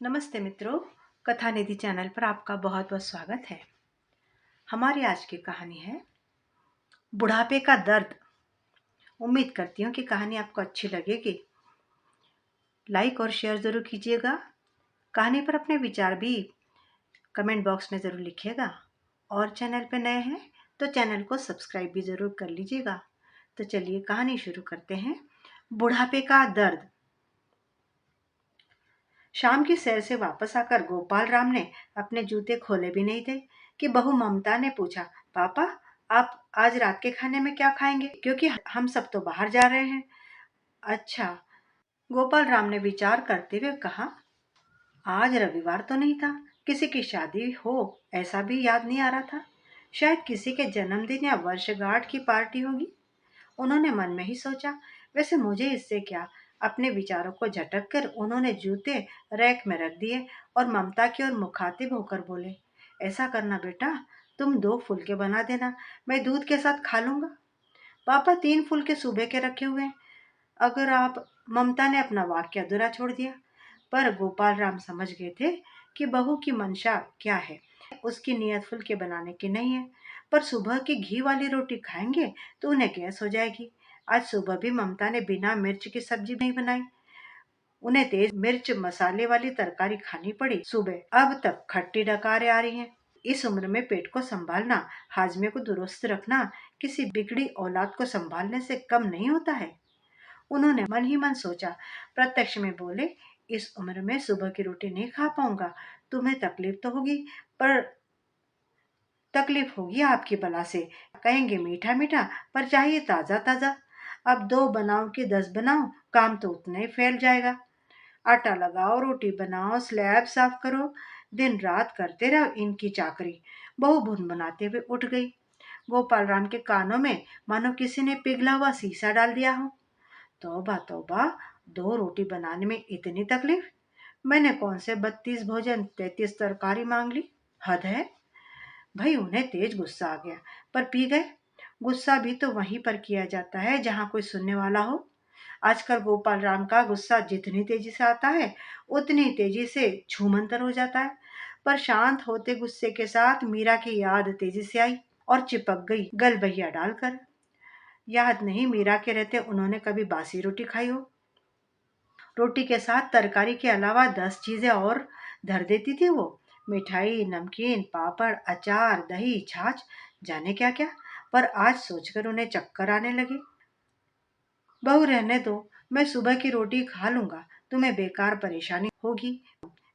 नमस्ते मित्रों, कथा निधि चैनल पर आपका बहुत बहुत स्वागत है। हमारी आज की कहानी है बुढ़ापे का दर्द। उम्मीद करती हूँ कि कहानी आपको अच्छी लगेगी। लाइक और शेयर जरूर कीजिएगा। कहानी पर अपने विचार भी कमेंट बॉक्स में जरूर लिखिएगा और चैनल पर नए हैं तो चैनल को सब्सक्राइब भी जरूर कर लीजिएगा। तो चलिए कहानी शुरू करते हैं। बुढ़ापे का दर्द। शाम की सैर से वापस आकर गोपाल राम ने अपने जूते खोले भी नहीं थे कि बहू ममता ने पूछा, पापा आप आज रात के खाने में क्या खाएंगे, क्योंकि हम सब तो बाहर जा रहे हैं। अच्छा, गोपाल राम ने विचार करते हुए कहा, आज रविवार तो नहीं था, किसी की शादी हो ऐसा भी याद नहीं आ रहा था। शायद किसी के जन्मदिन या वर्षगांठ की पार्टी होगी। उन्होंने मन में ही सोचा, वैसे मुझे इससे क्या। अपने विचारों को झटक कर उन्होंने जूते रैक में रख दिए और ममता की ओर मुखातिब होकर बोले, ऐसा करना बेटा, तुम 2 फुलके बना देना, मैं दूध के साथ खा लूंगा। पापा 3 फुलके सुबह के रखे हुए हैं, अगर आप। ममता ने अपना वाक्य अधूरा छोड़ दिया, पर गोपाल राम समझ गए थे कि बहू की मंशा क्या है। उसकी नीयत फुलके बनाने की नहीं है, पर सुबह की घी वाली रोटी खाएंगे तो उन्हें गैस हो जाएगी। आज सुबह भी ममता ने बिना मिर्च की सब्जी नहीं बनाई, उन्हें तेज मिर्च मसाले वाली तरकारी खानी पड़ी। सुबह अब तक खट्टी डकारें आ रही हैं। इस उम्र में पेट को संभालना, हाजमे को दुरुस्त रखना किसी बिगड़ी औलाद को संभालने से कम नहीं होता है। उन्होंने मन ही मन सोचा, प्रत्यक्ष में बोले, इस उम्र में सुबह की रोटी नहीं खा पाऊंगा। तुम्हें तकलीफ तो होगी, पर तकलीफ होगी आपकी बला से। कहेंगे मीठा मीठा, पर चाहिए ताजा ताजा। अब 2 बनाओ कि 10 बनाओ, काम तो उतना ही फैल जाएगा। आटा लगाओ, रोटी बनाओ, स्लैब साफ करो, दिन रात करते रहो इनकी चाकरी। बहू भुन बनाते हुए उठ गई। गोपाल राम के कानों में मानो किसी ने पिघला हुआ शीशा डाल दिया हो। तौबा तौबा, 2 रोटी बनाने में इतनी तकलीफ। मैंने कौन से 32 भोजन 33 तरकारी मांग ली। हद है। भाई उन्हें तेज गुस्सा आ गया, पर पी गए। गुस्सा भी तो वहीं पर किया जाता है जहां कोई सुनने वाला हो। आजकल गोपाल राम का गुस्सा जितनी तेजी से आता है उतनी तेजी से छूमंतर हो जाता है। पर शांत होते गुस्से के साथ मीरा की याद तेजी से आई और चिपक गई गलबहिया डालकर। याद नहीं मीरा के रहते उन्होंने कभी बासी रोटी खाई हो। रोटी के साथ तरकारी के अलावा 10 चीजें और धर देती थी वो। मिठाई, नमकीन, पापड़, अचार, दही, छाछ, जाने क्या क्या। पर आज सोचकर उन्हें चक्कर आने लगे। बहू रहने दो, मैं सुबह की रोटी खा लूंगा, तुम्हें बेकार परेशानी होगी।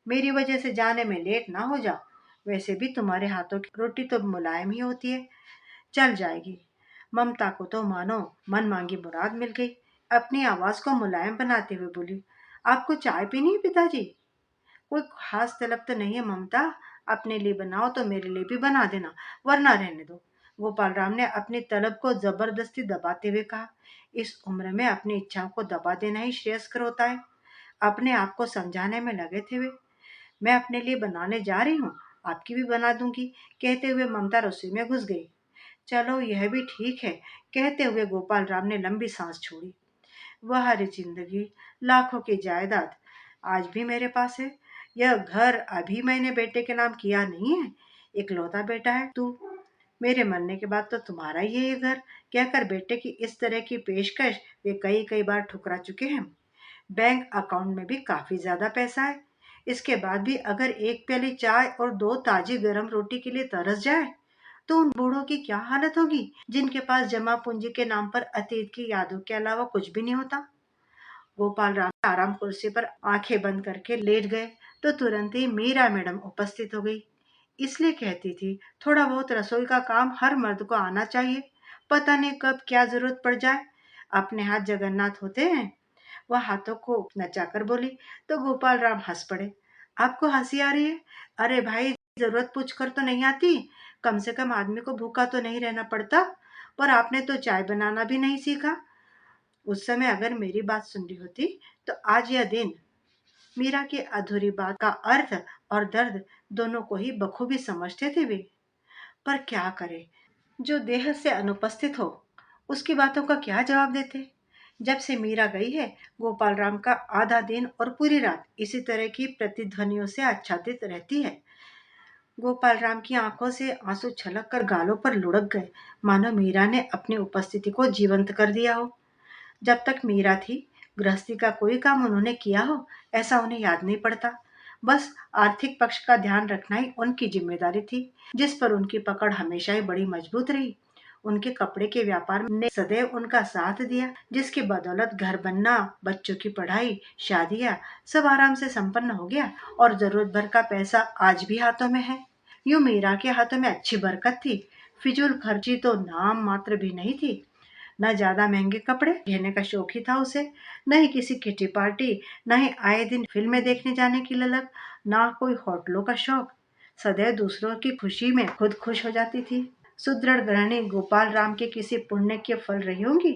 मेरी वजह से जाने में लेट ना हो जाओ। वैसे भी तुम्हारे हाथों की रोटी तो मुलायम ही होती है, चल जाएगी। ममता को तो मानो मन मांगी मुराद मिल गई। अपनी आवाज को मुलायम बनाते हुए बोली, आपको चाय पीनी है पिताजी? कोई खास तलब तो नहीं है ममता, अपने लिए बनाओ तो मेरे लिए भी बना देना, वरना रहने दो। गोपाल राम ने अपनी तलब को जबरदस्ती दबाते हुए कहा, इस उम्र में अपनी इच्छाओं को दबा देना ही श्रेयस्कर होता है। अपने आप को समझाने में लगे थे वे। मैं अपने लिए बनाने जा रही हूँ, आपकी भी बना दूंगी, कहते हुए ममता रसोई में घुस गई। चलो यह भी ठीक है, कहते हुए गोपाल राम ने लंबी सांस छोड़ी। वह हरी जिंदगी, लाखों की जायदाद आज भी मेरे पास है। यह घर अभी मैंने बेटे के नाम किया नहीं है, इकलौता बेटा है तू। मेरे मरने के बाद तो तुम्हारा ही है ये घर, कहकर बेटे की इस तरह की पेशकश वे कई कई बार ठुकरा चुके हैं। बैंक अकाउंट में भी काफी ज्यादा पैसा है। इसके बाद भी अगर एक प्याली चाय और 2 ताजी गर्म रोटी के लिए तरस जाए तो उन बूढ़ों की क्या हालत होगी जिनके पास जमा पूंजी के नाम पर अतीत की यादों के अलावा कुछ भी नहीं होता। गोपाल राम आराम कुर्सी पर आंखें बंद करके लेट गए तो तुरंत ही मीरा मैडम उपस्थित हो गई। इसलिए कहती थी, थोड़ा बहुत रसोई का काम हर मर्द को आना चाहिए, पता नहीं कब क्या जरूरत पड़ जाए। अपने हाथ जगन्नाथ होते हैं। वह हाथों को नचाकर बोली तो गोपाल राम हंस पड़े। आपको हंसी आ रही है? अरे भाई, जरूरत पूछ कर तो नहीं आती। कम से कम आदमी को भूखा तो नहीं रहना पड़ता। पर आपने तो चाय बनाना भी नहीं सीखा। उस समय अगर मेरी बात सुन रही होती तो आज यह दिन। मीरा की अधूरी बात का अर्थ और दर्द दोनों को ही बखूबी समझते थे वे। पर क्या करे, जो देह से अनुपस्थित हो उसकी बातों का क्या जवाब देते। जब से मीरा गई है, गोपाल राम का आधा दिन और पूरी रात इसी तरह की प्रतिध्वनियों से आच्छादित रहती है। गोपाल राम की आंखों से आंसू छलक कर गालों पर लुढ़क गए, मानो मीरा ने अपनी उपस्थिति को जीवंत कर दिया हो। जब तक मीरा थी, गृहस्थी का कोई काम उन्होंने किया हो, ऐसा उन्हें याद नहीं पड़ता। बस आर्थिक पक्ष का ध्यान रखना ही उनकी जिम्मेदारी थी, जिस पर उनकी पकड़ हमेशा ही बड़ी मजबूत रही। उनके कपड़े के व्यापार ने सदैव उनका साथ दिया, जिसकी बदौलत घर बनना, बच्चों की पढ़ाई, शादियां सब आराम से संपन्न हो गया और जरूरत भर का पैसा आज भी हाथों में है। यूं मीरा के हाथों में अच्छी बरकत थी। फिजूल खर्ची तो नाम मात्र भी नहीं थी। न ज्यादा महंगे कपड़े पहनने का शौक ही था उसे, न ही किसी किटी पार्टी, न ही आए दिन फिल्में देखने जाने की ललक, ना कोई होटलों का शौक। सदैव दूसरों की खुशी में खुद खुश हो जाती थी। सुदृढ़ गृहिणी गोपाल राम के किसी पुण्य के फल रही होंगी।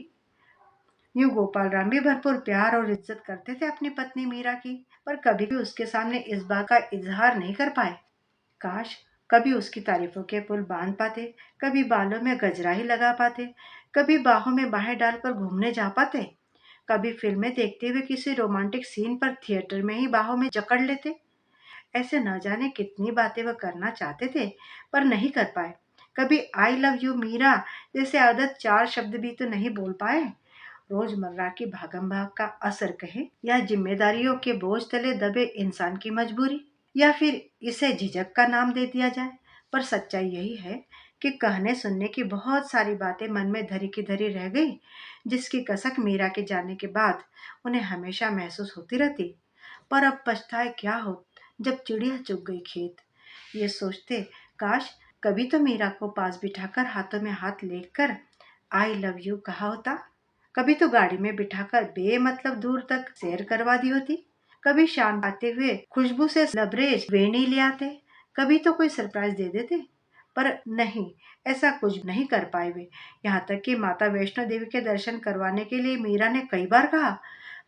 यूं गोपाल राम भी भरपूर प्यार और इज्जत करते थे अपनी पत्नी मीरा की, पर कभी भी उसके सामने इस बात का इजहार नहीं कर पाए। काश कभी उसकी तारीफों के पुल बांध पाते, कभी बालों में गजरा ही लगा पाते, कभी बाहों में बाहें डालकर घूमने जा पाते, कभी फिल्में देखते हुए किसी रोमांटिक सीन पर थिएटर में ही बाहों में जकड़ लेते। ऐसे न जाने कितनी बातें वह करना चाहते थे, पर नहीं कर पाए। कभी आई लव यू मीरा जैसे आदत चार शब्द भी तो नहीं बोल पाए। रोजमर्रा की भागम भाग का असर कहे, या जिम्मेदारियों के बोझ तले दबे इंसान की मजबूरी, या फिर इसे झिझक का नाम दे दिया जाए। पर सच्चाई यही है कि कहने सुनने की बहुत सारी बातें मन में धरी की धरी रह गई, जिसकी कसक मीरा के जाने के बाद उन्हें हमेशा महसूस होती रहती। पर अब पछताए क्या हो, जब चिड़िया चुग गई खेत। ये सोचते, काश कभी तो मीरा को पास बिठाकर हाथों में हाथ लेकर आई लव यू कहा होता। कभी तो गाड़ी में बिठाकर बेमतलब दूर तक सैर करवा दी होती। कभी शाम आते हुए खुशबू से लबरेज वेणी ले आते। कभी तो कोई सरप्राइज दे देते। पर नहीं, ऐसा कुछ नहीं कर पाए वे। यहाँ तक कि माता वैष्णो देवी के दर्शन करवाने के लिए मीरा ने कई बार कहा,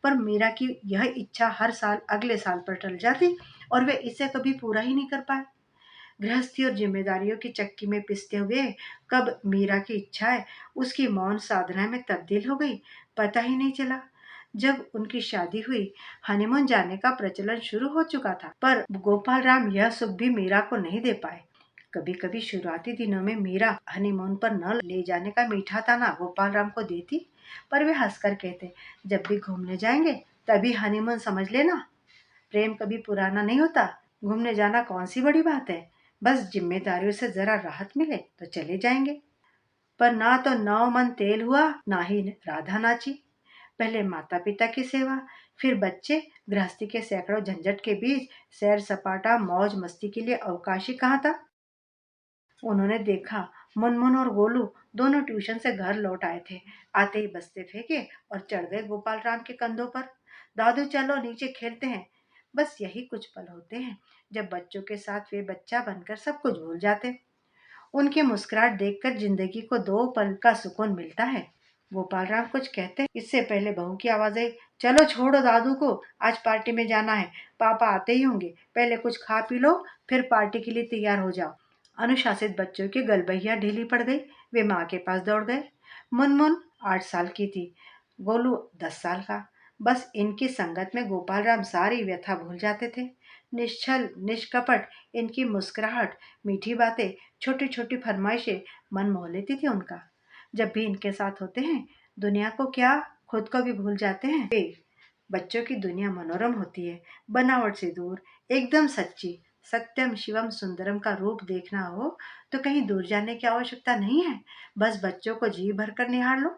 पर मीरा की यह इच्छा हर साल अगले साल पर टल जाती और वे इसे कभी पूरा ही नहीं कर पाए। गृहस्थी और जिम्मेदारियों की चक्की में पिसते हुए कब मीरा की इच्छाएं उसकी मौन साधना में तब्दील हो गई, पता ही नहीं चला। जब उनकी शादी हुई, हनीमून जाने का प्रचलन शुरू हो चुका था, पर गोपाल राम यह सुख भी मीरा को नहीं दे पाए। कभी कभी शुरुआती दिनों में मीरा हनीमून पर न ले जाने का मीठा ताना गोपाल राम को देती, पर वे हंसकर कहते, जब भी घूमने जाएंगे तभी हनीमून समझ लेना। प्रेम कभी पुराना नहीं होता। घूमने जाना कौन सी बड़ी बात है, बस जिम्मेदारियों से जरा राहत मिले तो चले जाएंगे। पर ना तो नौ मन तेल हुआ, ना ही राधा नाची। पहले माता पिता की सेवा, फिर बच्चे, गृहस्थी के सैकड़ों झंझट के बीच सैर सपाटा मौज मस्ती के लिए अवकाश ही कहाँ था। उन्होंने देखा, मुनमुन और गोलू दोनों ट्यूशन से घर लौट आए थे। आते ही बस्ते फेंके और चढ़ गए गोपाल राम के कंधों पर। दादू चलो नीचे खेलते हैं। बस यही कुछ पल होते हैं जब बच्चों के साथ वे बच्चा बनकर सब कुछ भूल जाते। उनकी मुस्कुराहट देखकर जिंदगी को दो पल का सुकून मिलता है। गोपाल राम कुछ कहते हैं, इससे पहले बहू की आवाज आई, चलो छोड़ो दादू को, आज पार्टी में जाना है। पापा आते ही होंगे, पहले कुछ खा पी लो, फिर पार्टी के लिए तैयार हो जाओ। अनुशासित बच्चों की गलबैया ढीली पड़ गई। वे माँ के पास दौड़ गए। मुनमुन 8 साल की थी, गोलू 10 साल का। बस इनकी संगत में गोपाल राम सारी व्यथा भूल जाते थे। निश्चल निष्कपट इनकी मुस्कुराहट, मीठी बातें, छोटी छोटी फरमाइशें मन मोह लेती थी उनका। जब भी इनके साथ होते हैं, दुनिया को क्या, खुद को भी भूल जाते हैं वे। बच्चों की दुनिया मनोरम होती है, बनावट से दूर, एकदम सच्ची। सत्यम शिवम सुंदरम का रूप देखना हो तो कहीं दूर जाने की आवश्यकता नहीं है। बस बच्चों को जी भर कर निहार लो,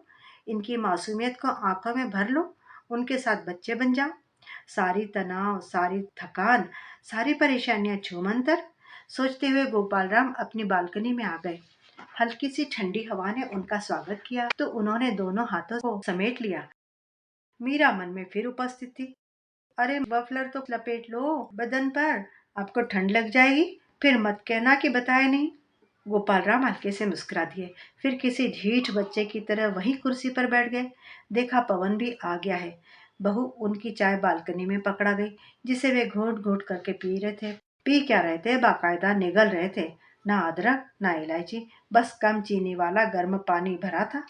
इनकी मासूमियत को आंखों में भर लो, उनके साथ बच्चे बन जाओ। सारी तनाव, सारी थकान, सारी परेशानियां छूमंतर। सोचते हुए गोपाल राम अपनी बालकनी में आ गए। हल्की सी ठंडी हवा ने उनका स्वागत किया तो उन्होंने दोनों हाथों को समेट लिया। मीरा मन में फिर उपस्थित थी। अरे मफलर तो लपेट लो बदन पर, आपको ठंड लग जाएगी। फिर मत कहना कि बताया नहीं। गोपाल राम हल्के से मुस्कुरा दिए, फिर किसी ढीठ बच्चे की तरह वही कुर्सी पर बैठ गए। देखा पवन भी आ गया है। बहू उनकी चाय बालकनी में पकड़ा गई, जिसे वे घोट घोट करके पी रहे थे। पी क्या रहे थे, बाकायदा निगल रहे थे। ना अदरक ना इलायची, बस कम चीनी वाला गर्म पानी भरा था।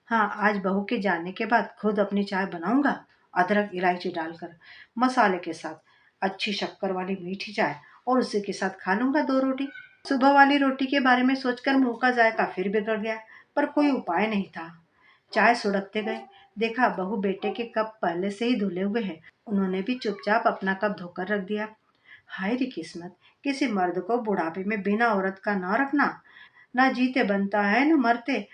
हाँ, आज बहू के जाने के बाद खुद अपनी चाय बनाऊंगा, अदरक इलायची डालकर, मसाले के साथ, अच्छी शक्कर वाली मीठी चाय, और उसी के साथ खा लूंगा 2 रोटी। सुबह वाली रोटी के बारे में सोचकर मुंह का जायका फिर बिगड़ गया, पर कोई उपाय नहीं था। चाय सुड़कते गए, देखा बहू बेटे के कप पहले से ही धुले हुए हैं। उन्होंने भी चुपचाप अपना कप धोकर रख दिया। हाय री किस्मत, किसी मर्द को बुढ़ापे में बिना औरत का ना रखना। ना जीते बनता है न मरते।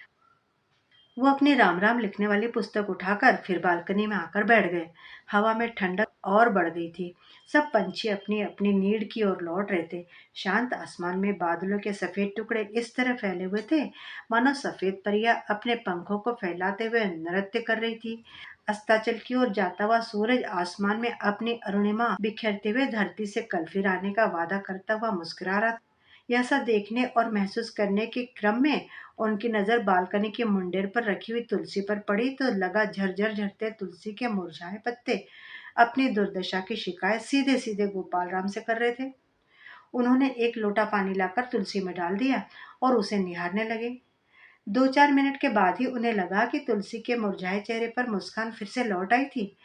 वो अपनी राम राम लिखने वाली पुस्तक उठाकर फिर बालकनी में आकर बैठ गए। हवा में ठंडक और बढ़ गई थी। सब पंछी अपनी अपनी नीड की ओर लौट रहे थे। शांत आसमान में बादलों के सफेद टुकड़े इस तरह फैले हुए थे मानो सफेद परियां अपने पंखों को फैलाते हुए नृत्य कर रही थी। अस्ताचल की ओर जाता हुआ सूरज आसमान में अपनी अरुणिमा बिखेरते हुए धरती से कल फिर आने का वादा करता हुआ मुस्कुरा रहा था। यह सब देखने और महसूस करने के क्रम में उनकी नजर बालकनी के मुंडेर पर रखी हुई तुलसी पर पड़ी तो लगा झरझर झरते तुलसी के मुरझाए पत्ते अपनी दुर्दशा की शिकायत सीधे सीधे गोपाल राम से कर रहे थे। उन्होंने एक लोटा पानी लाकर तुलसी में डाल दिया और उसे निहारने लगे। 2-4 मिनट के बाद ही उन्हें लगा कि तुलसी के मुरझाए चेहरे पर मुस्कान फिर से लौट आई थी,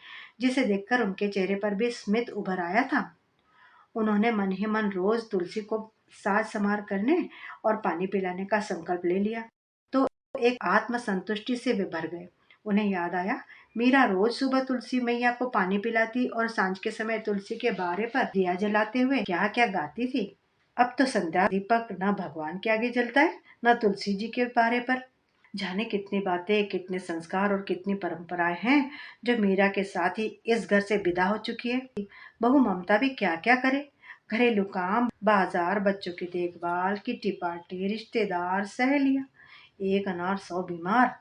जिसे देखकर उनके चेहरे पर भी स्मित उभर आया था। उन्होंने मन ही मन रोज तुलसी को साज संवार करने और पानी पिलाने का संकल्प ले लिया। तो एक आत्म संतुष्टि से वे भर गए। उन्हें याद आया, मीरा रोज सुबह तुलसी मैया को पानी पिलाती और सांझ के समय तुलसी के बारे पर दिया जलाते हुए क्या क्या गाती थी। अब तो संध्या दीपक न भगवान के आगे जलता है, न तुलसी जी के बारे पर। जाने कितनी बातें, कितने संस्कार और कितनी परंपराएं हैं जो मीरा के साथ ही इस घर से विदा हो चुकी है। बहू ममता भी क्या क्या करे। घरेलू काम, बाजार, बच्चों की देखभाल, किटी पार्टी, रिश्तेदार, सहेलियां, एक अनार 100 बीमार।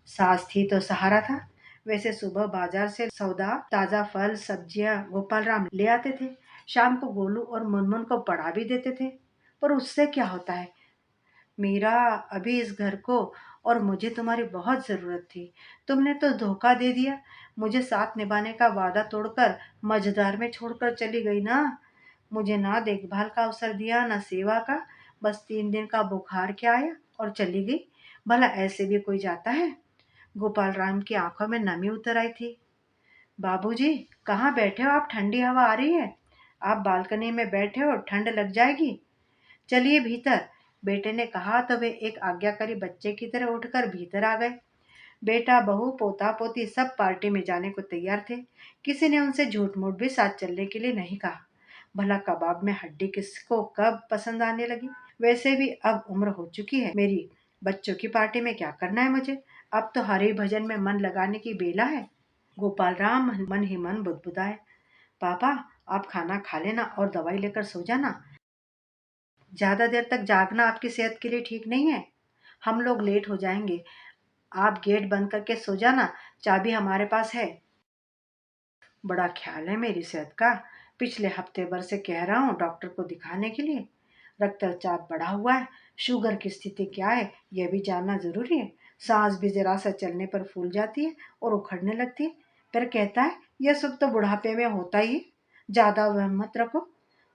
सास थी तो सहारा था। वैसे सुबह बाजार से सौदा, ताजा फल सब्जियां गोपाल राम ले आते थे। शाम को गोलू और मुनमुन को पढ़ा भी देते थे। पर उससे क्या होता है मीरा, अभी इस घर को और मुझे तुम्हारी बहुत जरूरत थी। तुमने तो धोखा दे दिया। मुझे साथ निभाने का वादा तोड़कर मझधार में छोड़कर चली गई ना। मुझे ना देखभाल का अवसर दिया, ना सेवा का। बस 3 दिन का बुखार क्या आया और चली गई। भला ऐसे भी कोई जाता है। गोपाल राम की आंखों में नमी उतर आई थी। बाबूजी, कहाँ बैठे हो आप? ठंडी हवा आ रही है। आप बालकनी में बैठे हो, ठंड लग जाएगी। चलिए भीतर, बेटे ने कहा तो वे एक आज्ञाकारी बच्चे की तरह उठकर भीतर आ गए। बेटा, बहू, पोता पोती सब पार्टी में जाने को तैयार थे। किसी ने उनसे झूठ मूठ भी साथ चलने के लिए नहीं कहा। भला कबाब में हड्डी किसको कब पसंद आने लगी। वैसे भी अब उम्र हो चुकी है मेरी। बच्चों की पार्टी में क्या करना है मुझे। अब तो हरे भजन में मन लगाने की बेला है। गोपाल राम मन ही मन बुदबुदाए, पापा, आप खाना खा लेना और दवाई लेकर सो जाना। ज्यादा देर तक जागना आपकी सेहत के लिए ठीक नहीं है। हम लोग लेट हो जाएंगे। आप गेट बंद करके सो जाना, चाबी हमारे पास है। बड़ा ख्याल है मेरी सेहत का। पिछले हफ्ते भर से कह रहा हूँ डॉक्टर को दिखाने के लिए। रक्तचाप बढ़ा हुआ है। शुगर की स्थिति क्या है यह भी जानना जरूरी है। सांस भी जरा सा चलने पर फूल जाती है और उखड़ने लगती है। फिर कहता है यह सब तो बुढ़ापे में होता ही है, ज्यादा वह मत रखो।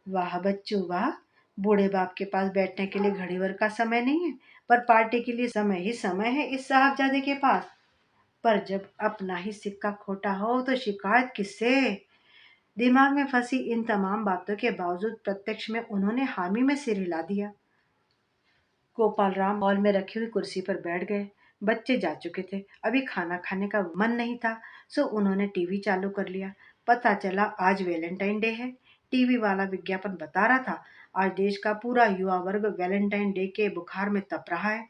वाह बच्चू वाह, बूढ़े बाप के पास बैठने के लिए घड़ी भर का समय नहीं है, पर पार्टी के लिए समय ही समय है इस साहबजादे के पास। पर जब अपना ही सिक्का खोटा हो तो शिकायत किससे। दिमाग में फंसी इन तमाम बातों के बावजूद प्रत्यक्ष में उन्होंने हामी में सिर हिला दिया। गोपाल राम हॉल में रखी हुई कुर्सी पर बैठ गए। बच्चे जा चुके थे, अभी खाना खाने का मन नहीं था। सो उन्होंने टीवी चालू कर लिया। पता चला आज वैलेंटाइन डे है। टीवी वाला विज्ञापन बता रहा था आज देश का पूरा युवा वर्ग वैलेंटाइन डे के बुखार में तप रहा है।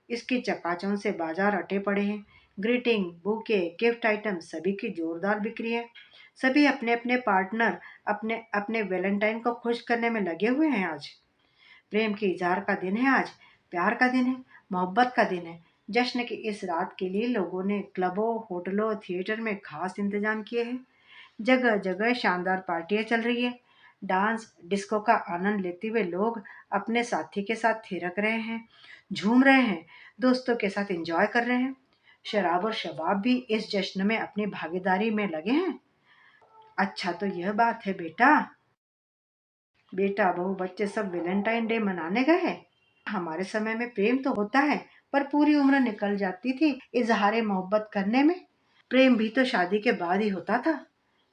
इसकी चकाचौंध से बाजार अटे पड़े हैं। ग्रीटिंग, बुके, गिफ्ट आइटम सभी की जोरदार बिक्री है। सभी अपने अपने पार्टनर, अपने अपने वैलेंटाइन को खुश करने में लगे हुए हैं आज। प्रेम के इजहार का दिन है आज। प्यार का दिन है, मोहब्बत का दिन है। जश्न की इस रात के लिए लोगों ने क्लबों, होटलों, थिएटर में खास इंतजाम किए हैं। जगह जगह शानदार पार्टियां चल रही है। डांस डिस्को का आनंद लेते हुए लोग अपने साथी के साथ थिरक रहे हैं, झूम रहे हैं, दोस्तों के साथ एंजॉय कर रहे हैं। शराब और शबाब भी इस जश्न में अपनी भागीदारी में लगे हैं। अच्छा तो यह बात है बेटा। बेटा, बहू, बच्चे सब वैलेंटाइन डे मनाने गए हैं। हमारे समय में प्रेम तो होता है, पर पूरी उम्र निकल जाती थी इजहार मोहब्बत करने में। प्रेम भी तो शादी के बाद ही होता था,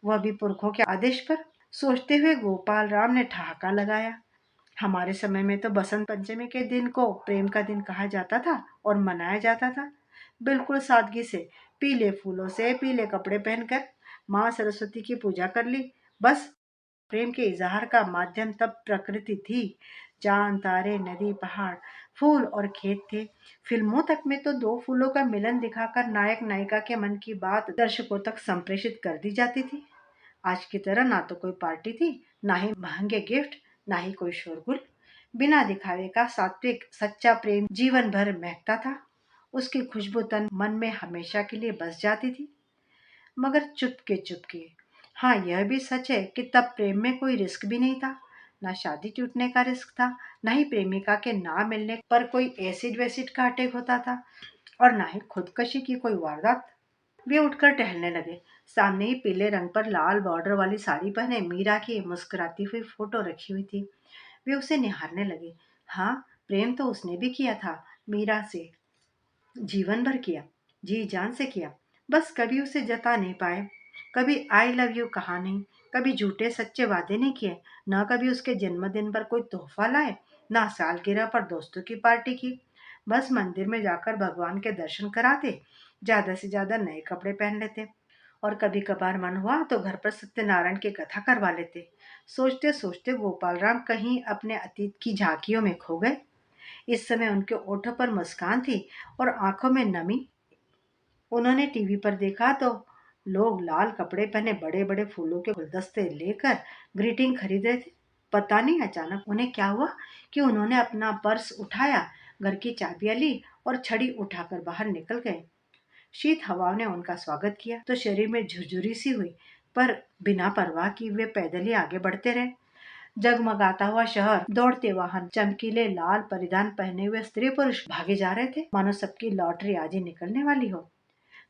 वह भी पुरखों के आदेश पर। सोचते हुए गोपाल राम ने ठहाका लगाया। हमारे समय में तो बसंत पंचमी के दिन को प्रेम का दिन कहा जाता था और मनाया जाता था, बिल्कुल सादगी से। पीले फूलों से पीले कपड़े पहनकर माँ सरस्वती की पूजा कर ली। बस प्रेम के इजहार का माध्यम तब प्रकृति थी। चांद तारे नदी पहाड़ फूल और खेत थे। फिल्मों तक में तो दो फूलों का मिलन दिखाकर नायक नायिका के मन की बात दर्शकों तक संप्रेषित कर दी जाती थी। आज की तरह ना तो कोई पार्टी थी, ना ही महंगे गिफ्ट, ना ही कोई शोरगुल। बिना दिखावे का सात्विक सच्चा प्रेम जीवन भर महकता था। उसकी खुशबू तन मन में हमेशा के लिए बस जाती थी। मगर चुपके चुपके, हाँ यह भी सच है कि तब प्रेम में कोई रिस्क भी नहीं था। ना शादी टूटने का रिस्क था, ना ही प्रेमिका के ना मिलने पर कोई एसिड वैसिड का अटैक होता था, और ना ही खुदकशी की कोई वारदात। वे उठकर टहलने लगे। सामने ही पीले रंग पर लाल बॉर्डर वाली साड़ी पहने मीरा की मुस्कुराती हुई फोटो रखी हुई थी। वे उसे निहारने लगे। हाँ, प्रेम तो उसने भी किया था मीरा से, जीवन भर किया, जी जान से किया। बस कभी उसे जता नहीं पाए। कभी आई लव यू कहा नहीं, कभी झूठे सच्चे वादे नहीं किए, ना कभी उसके जन्मदिन पर कोई तोहफा लाए, ना सालगिरह पर दोस्तों की पार्टी की। बस मंदिर में जाकर भगवान के दर्शन कराते, ज्यादा से ज्यादा नए कपड़े पहन लेते, और कभी कभार मन हुआ तो घर पर सत्यनारायण की कथा करवा लेते। सोचते सोचते गोपाल राम कहीं अपने अतीत की झांकियों में खो गए। इस समय उनके ओठों पर मुस्कान थी और आंखों में नमी। उन्होंने टीवी पर देखा तो लोग लाल कपड़े पहने बड़े बड़े फूलों के गुलदस्ते लेकर ग्रीटिंग खरीद रहे थे। पता नहीं अचानक उन्हें क्या हुआ कि उन्होंने अपना पर्स उठाया, घर की चाबियां ली और छड़ी उठाकर बाहर निकल गए। शीत हवा ने उनका स्वागत किया तो शरीर में झुरझुरी सी हुई, पर बिना परवाह की वे पैदल ही आगे बढ़ते रहे। जगमगाता हुआ शहर, दौड़ते वाहन, चमकीले लाल परिधान पहने हुए स्त्री पुरुष भागे जा रहे थे, मानो सबकी लॉटरी आज ही निकलने वाली हो।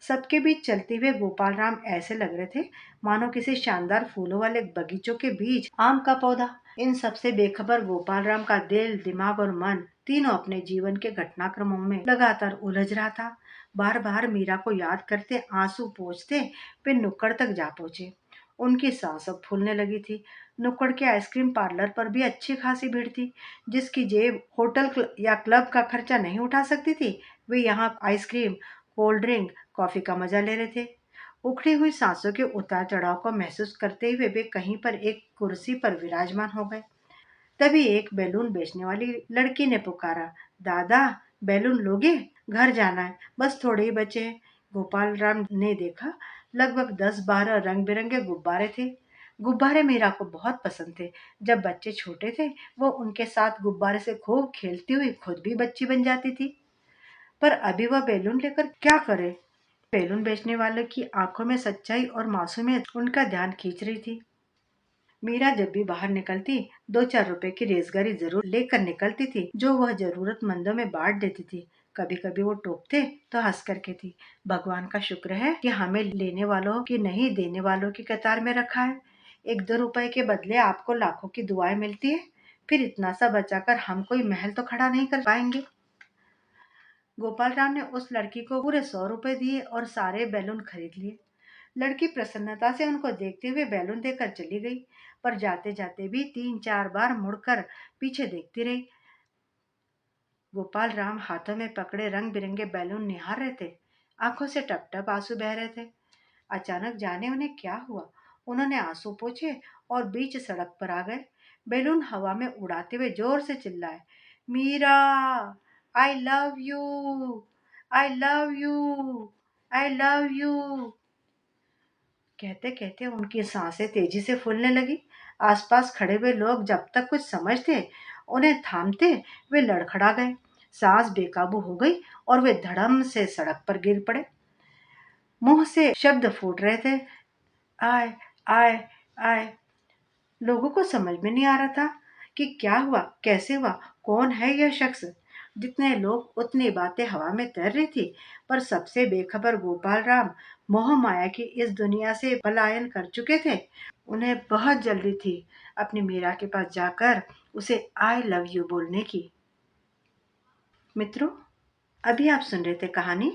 सबके बीच चलते हुए गोपाल राम ऐसे लग रहे थे मानो किसी शानदार फूलों वाले बगीचों के बीच आम का पौधा। इन सबसे बेखबर गोपाल राम का दिल, दिमाग और मन तीनों अपने जीवन के घटनाक्रमों में लगातार उलझ रहा था। बार बार मीरा को याद करते आंसू पोंछते वे नुक्कड़ तक जा पहुंचे। उनकी सांस अब फूलने लगी थी। नुक्कड़ के आइसक्रीम पार्लर पर भी अच्छी खासी भीड़ थी। जिसकी जेब या क्लब का खर्चा नहीं उठा सकती थी, वे यहाँ आइसक्रीम, कोल्ड ड्रिंक, कॉफी का मजा ले रहे थे। उखड़ी हुई सांसों के उतार चढ़ाव को महसूस करते हुए वे कहीं पर एक कुर्सी पर विराजमान हो गए। तभी एक बैलून बेचने वाली लड़की ने पुकारा, दादा बैलून लोगे? घर जाना है, बस थोड़े ही बचे हैं। गोपाल राम ने देखा, लगभग 10-12 रंग बिरंगे गुब्बारे थे। गुब्बारे मीरा को बहुत पसंद थे। जब बच्चे छोटे थे वो उनके साथ गुब्बारे से खूब खेलती हुई खुद भी बच्ची बन जाती थी। पर अभी वह बैलून लेकर क्या करे? बैलून बेचने वाले की आंखों में सच्चाई और मासूमियत उनका ध्यान खींच रही थी। मीरा जब भी बाहर निकलती 2-4 रुपए की रेजगारी जरूर लेकर निकलती थी, जो वह जरूरतमंदों में बांट देती थी। कभी कभी वो टोकते तो हंस कर कहती, भगवान का शुक्र है कि हमें लेने वालों की नहीं देने वालों की कतार में रखा है। 1-2 रुपए के बदले आपको लाखों की दुआएं मिलती है, फिर इतना सा बचाकर हम कोई महल तो खड़ा नहीं कर पाएंगे। गोपाल राम ने उस लड़की को पूरे 100 रुपए दिए और सारे बैलून खरीद लिए। लड़की प्रसन्नता से उनको देखते हुए बैलून देकर चली गई, पर जाते जाते भी 3-4 बार मुड़कर पीछे देखती रही। गोपाल राम हाथों में पकड़े रंग बिरंगे बैलून निहार रहे थे। आंखों से टप टप आंसू बह रहे थे। अचानक जाने उन्हें क्या हुआ, उन्होंने आंसू पोंछे और बीच सड़क पर आ गए। बैलून हवा में उड़ाते हुए जोर से चिल्लाए, Meera, I love you, I love you, I love you. कहते कहते उनकी सांसें तेजी से फूलने लगी। आसपास खड़े हुए लोग जब तक कुछ समझते उन्हें थामते, वे लड़खड़ा गए। सांस बेकाबू हो गई और वे धड़म से सड़क पर गिर पड़े। मुंह से शब्द फूट रहे थे, आय, आय, आय। लोगों को समझ में नहीं आ रहा था कि क्या हुआ, कैसे हुआ, कौन है यह शख्स। जितने लोग उतनी बातें हवा में तैर रही थी, पर सबसे बेखबर गोपाल राम मोह माया की इस दुनिया से पलायन कर चुके थे। उन्हें बहुत जल्दी थी अपनी मीरा के पास जाकर उसे आई लव यू बोलने की। मित्रों, अभी आप सुन रहे थे कहानी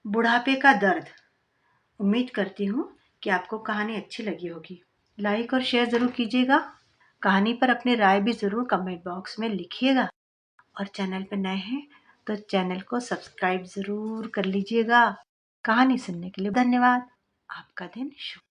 बुढ़ापे का दर्द। उम्मीद करती हूँ कि आपको कहानी अच्छी लगी होगी। लाइक और शेयर ज़रूर कीजिएगा। कहानी पर अपनी राय भी ज़रूर कमेंट बॉक्स में लिखिएगा। और चैनल पर नए हैं तो चैनल को सब्सक्राइब ज़रूर कर लीजिएगा। कहानी सुनने के लिए धन्यवाद। आपका दिन शुभ।